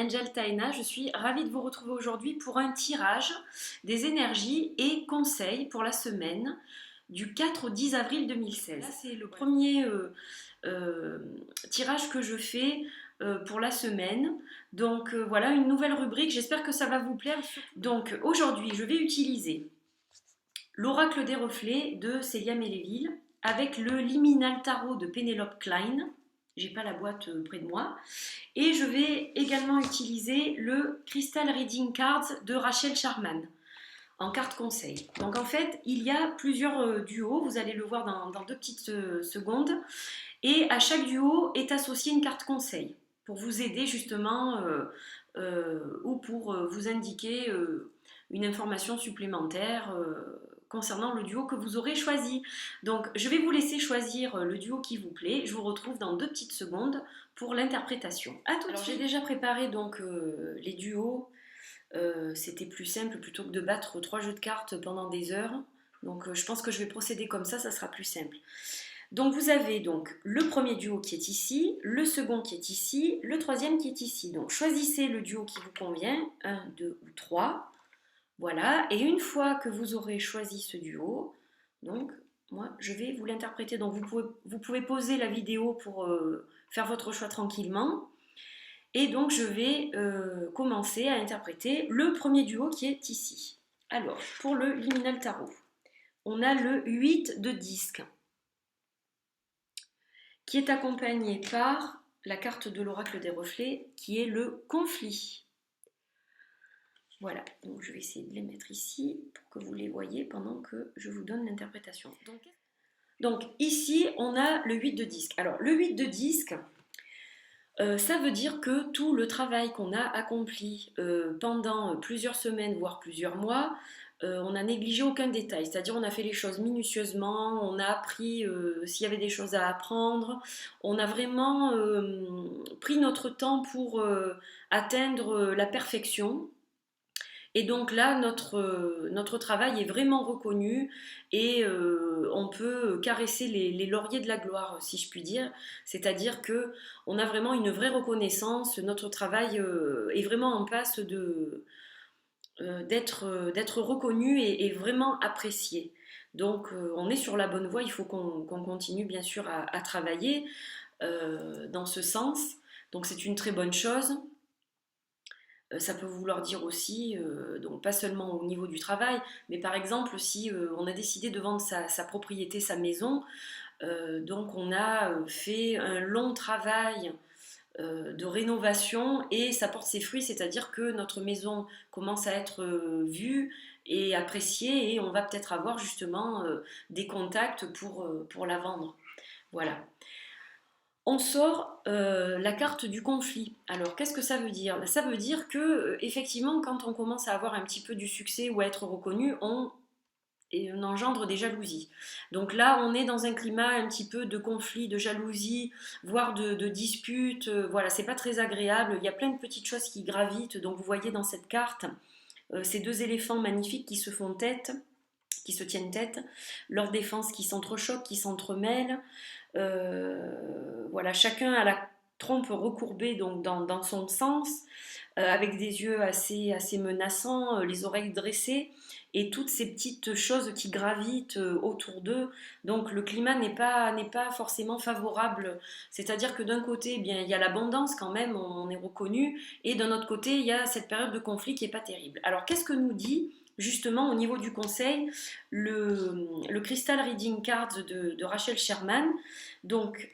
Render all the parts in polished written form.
Angel Taina, je suis ravie de vous retrouver aujourd'hui pour un tirage des énergies et conseils pour la semaine du 4 au 10 avril 2016. C'est le premier tirage que je fais pour la semaine. Donc voilà, une nouvelle rubrique, j'espère que ça va vous plaire. Donc aujourd'hui, je vais utiliser l'Oracle des reflets de Célia Melléville avec le Liminal Tarot de Penelope Klein. J'ai pas la boîte près de moi. Et je vais également utiliser le Crystal Reading Cards de Rachel Sharman en carte conseil. Donc en fait, il y a plusieurs duos, vous allez le voir dans deux petites secondes. Et à chaque duo est associée une carte conseil pour vous aider justement ou pour vous indiquer une information supplémentaire concernant le duo que vous aurez choisi. Donc je vais vous laisser choisir le duo qui vous plaît. Je vous retrouve dans deux petites secondes pour l'interprétation. À tout de suite. Alors j'ai déjà préparé donc les duos. C'était plus simple plutôt que de battre 3 jeux de cartes pendant des heures. Donc je pense que je vais procéder comme ça sera plus simple. Donc vous avez donc le premier duo qui est ici, le second qui est ici, le troisième qui est ici. Donc choisissez le duo qui vous convient, 1, 2 ou 3. Voilà, et une fois que vous aurez choisi ce duo, donc moi je vais vous l'interpréter. Donc vous pouvez poser la vidéo pour faire votre choix tranquillement. Et donc je vais commencer à interpréter le premier duo qui est ici. Alors, pour le Liminal Tarot, on a le 8 de disque, qui est accompagné par la carte de l'oracle des reflets, qui est le conflit. Voilà, donc je vais essayer de les mettre ici pour que vous les voyez pendant que je vous donne l'interprétation. Donc ici, on a le 8 de disque. Alors, le 8 de disque, ça veut dire que tout le travail qu'on a accompli pendant plusieurs semaines, voire plusieurs mois, on n'a négligé aucun détail. C'est-à-dire on a fait les choses minutieusement, on a appris s'il y avait des choses à apprendre, on a vraiment pris notre temps pour atteindre la perfection. Et donc là, notre travail est vraiment reconnu et on peut caresser les lauriers de la gloire, si je puis dire. C'est-à-dire que on a vraiment une vraie reconnaissance. Notre travail est vraiment en passe d'être reconnu et vraiment apprécié. Donc on est sur la bonne voie. Il faut qu'on continue bien sûr à travailler dans ce sens. Donc c'est une très bonne chose. Ça peut vouloir dire aussi, donc pas seulement au niveau du travail, mais par exemple si on a décidé de vendre sa propriété, sa maison, donc on a fait un long travail de rénovation et ça porte ses fruits, c'est-à-dire que notre maison commence à être vue et appréciée et on va peut-être avoir justement des contacts pour la vendre. Voilà. On sort la carte du conflit. Alors, qu'est-ce que ça veut dire? Ça veut dire que, effectivement, quand on commence à avoir un petit peu du succès ou à être reconnu, on engendre des jalousies. Donc là, on est dans un climat un petit peu de conflit, de jalousie, voire de dispute. Voilà, c'est pas très agréable. Il y a plein de petites choses qui gravitent. Donc, vous voyez dans cette carte ces deux éléphants magnifiques qui se font tête, qui se tiennent tête, leurs défenses qui s'entrechoquent, qui s'entremêlent. Voilà, chacun a la trompe recourbée donc dans son sens, avec des yeux assez menaçants, les oreilles dressées, et toutes ces petites choses qui gravitent autour d'eux. Donc le climat n'est pas forcément favorable. C'est-à-dire que d'un côté, eh bien, il y a l'abondance quand même, on est reconnu, et d'un autre côté, il y a cette période de conflit qui n'est pas terrible. Alors qu'est-ce que nous dit justement au niveau du conseil le Crystal Reading Cards de Rachel Sharman? Donc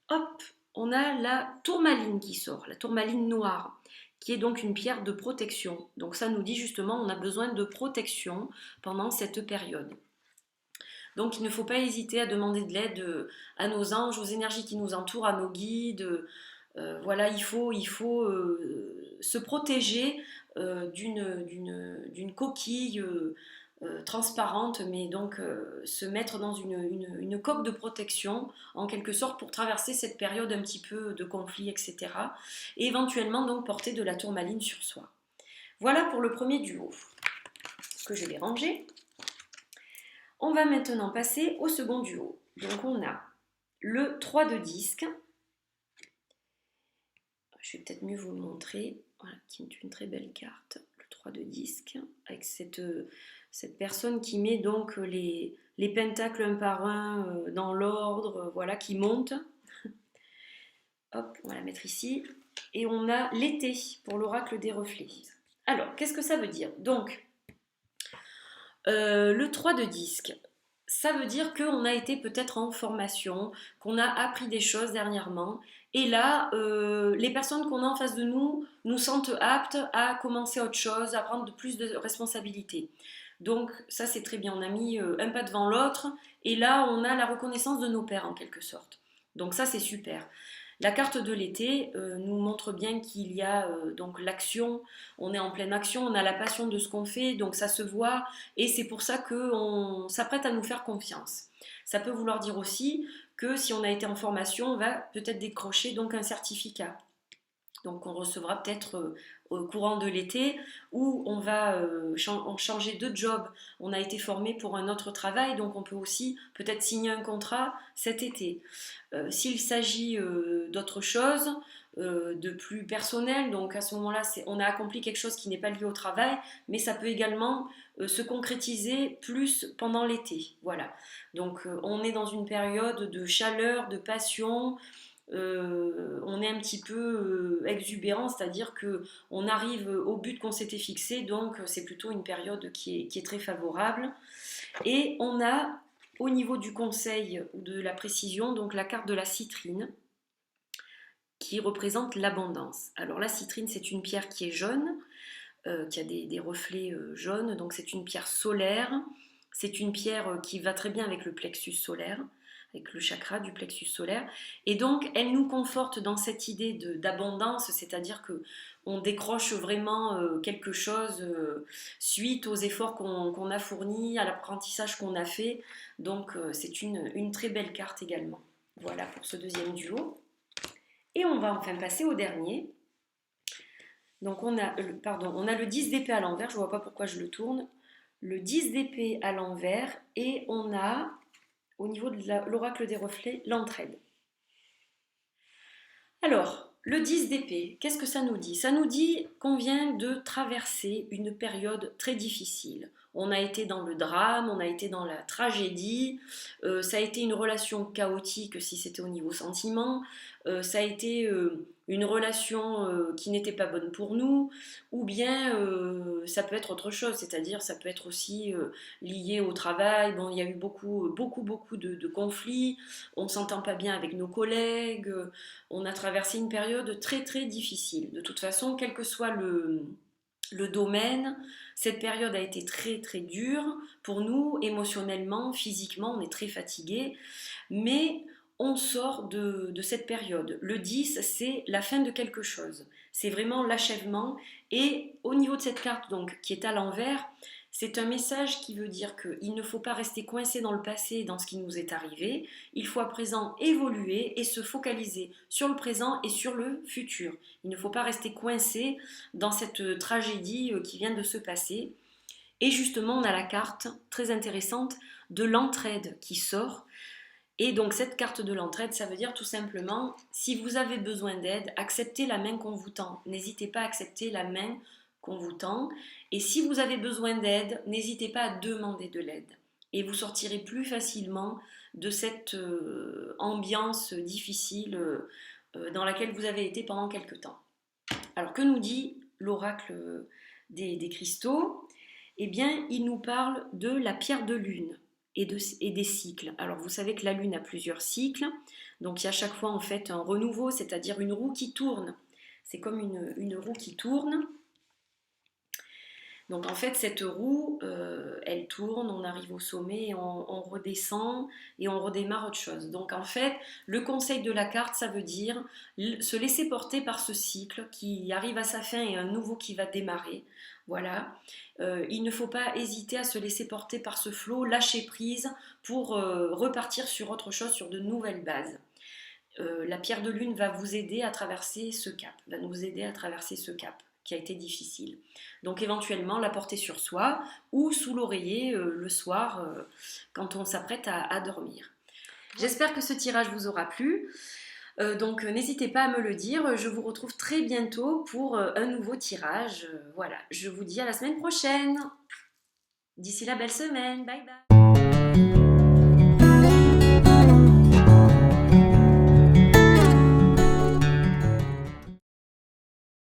hop, on a la tourmaline qui sort, la tourmaline noire, qui est donc une pierre de protection. Donc ça nous dit justement on a besoin de protection pendant cette période. Donc il ne faut pas hésiter à demander de l'aide à nos anges, aux énergies qui nous entourent, à nos guides. Voilà, il faut se protéger d'une coquille transparente, mais donc se mettre dans une coque de protection en quelque sorte pour traverser cette période un petit peu de conflit, etc. Et éventuellement donc porter de la tourmaline sur soi. Voilà pour le premier duo que je vais ranger. On va maintenant passer au second duo. Donc on a le 3 de disque. Je vais peut-être mieux vous le montrer. voilà, qui est une très belle carte, le 3 de disque, avec cette personne qui met donc les pentacles un par un dans l'ordre, voilà, qui monte. Hop, on va la mettre ici. Et on a l'été pour l'oracle des reflets. Alors, qu'est-ce que ça veut dire? Donc, le 3 de disque, ça veut dire qu'on a été peut-être en formation, qu'on a appris des choses dernièrement. Et là, les personnes qu'on a en face de nous nous sentent aptes à commencer autre chose, à prendre plus de responsabilités. Donc ça, c'est très bien. On a mis un pas devant l'autre. Et là, on a la reconnaissance de nos pairs, en quelque sorte. Donc ça, c'est super. La carte de l'été nous montre bien qu'il y a donc l'action, on est en pleine action, on a la passion de ce qu'on fait, donc ça se voit et c'est pour ça qu'on s'apprête à nous faire confiance. Ça peut vouloir dire aussi que si on a été en formation, on va peut-être décrocher donc un certificat. Donc on recevra peut-être au courant de l'été où on va changer de job. On a été formé pour un autre travail, donc on peut aussi peut-être signer un contrat cet été. S'il s'agit d'autre chose, de plus personnel, donc à ce moment-là, on a accompli quelque chose qui n'est pas lié au travail, mais ça peut également se concrétiser plus pendant l'été. Voilà. Donc on est dans une période de chaleur, de passion. On est un petit peu exubérant, c'est-à-dire que on arrive au but qu'on s'était fixé, donc c'est plutôt une période qui est très favorable. Et on a au niveau du conseil ou de la précision, donc la carte de la citrine qui représente l'abondance. Alors la citrine, c'est une pierre qui est jaune, qui a des reflets jaunes, donc c'est une pierre solaire, c'est une pierre qui va très bien avec le plexus solaire, avec le chakra du plexus solaire, et donc elle nous conforte dans cette idée d'abondance, c'est-à-dire que on décroche vraiment quelque chose suite aux efforts qu'on a fournis, à l'apprentissage qu'on a fait, donc c'est une très belle carte également. Voilà pour ce deuxième duo. Et on va enfin passer au dernier. Donc on a le 10 d'épée à l'envers, je ne vois pas pourquoi je le tourne. Le 10 d'épée à l'envers et on a, au niveau de l'oracle des reflets, l'entraide. Alors, le 10 d'épée, qu'est-ce que ça nous dit? Ça nous dit qu'on vient de traverser une période très difficile. On a été dans le drame, on a été dans la tragédie, ça a été une relation chaotique si c'était au niveau sentiment, ça a été une relation qui n'était pas bonne pour nous, ou bien ça peut être autre chose, c'est-à-dire ça peut être aussi lié au travail. Bon, il y a eu beaucoup de conflits, on ne s'entend pas bien avec nos collègues, on a traversé une période très très difficile. De toute façon, quel que soit le domaine, cette période a été très très dure pour nous, émotionnellement, physiquement, on est très fatigué, mais on sort de cette période. Le 10, c'est la fin de quelque chose, c'est vraiment l'achèvement, et au niveau de cette carte donc, qui est à l'envers, c'est un message qui veut dire qu'il ne faut pas rester coincé dans le passé, dans ce qui nous est arrivé. Il faut à présent évoluer et se focaliser sur le présent et sur le futur. Il ne faut pas rester coincé dans cette tragédie qui vient de se passer. Et justement, on a la carte très intéressante de l'entraide qui sort. Et donc cette carte de l'entraide, ça veut dire tout simplement, si vous avez besoin d'aide, acceptez la main qu'on vous tend. N'hésitez pas à accepter la main qu'on vous tend. Et si vous avez besoin d'aide, n'hésitez pas à demander de l'aide. Et vous sortirez plus facilement de cette ambiance difficile dans laquelle vous avez été pendant quelque temps. Alors que nous dit l'oracle des cristaux? Eh bien, il nous parle de la pierre de lune et des cycles. Alors vous savez que la lune a plusieurs cycles, donc il y a à chaque fois en fait un renouveau, c'est-à-dire une roue qui tourne. C'est comme une roue qui tourne. Donc en fait cette roue, elle tourne, on arrive au sommet, et on redescend et on redémarre autre chose. Donc en fait le conseil de la carte, ça veut dire se laisser porter par ce cycle qui arrive à sa fin et un nouveau qui va démarrer. Voilà. Il ne faut pas hésiter à se laisser porter par ce flot, lâcher prise pour repartir sur autre chose, sur de nouvelles bases. La pierre de lune va vous aider à traverser ce cap, va nous aider à traverser ce cap qui a été difficile. Donc éventuellement la porter sur soi ou sous l'oreiller le soir quand on s'apprête à dormir. J'espère que ce tirage vous aura plu. Donc n'hésitez pas à me le dire. Je vous retrouve très bientôt pour un nouveau tirage. Voilà, je vous dis à la semaine prochaine. D'ici là, belle semaine. Bye bye.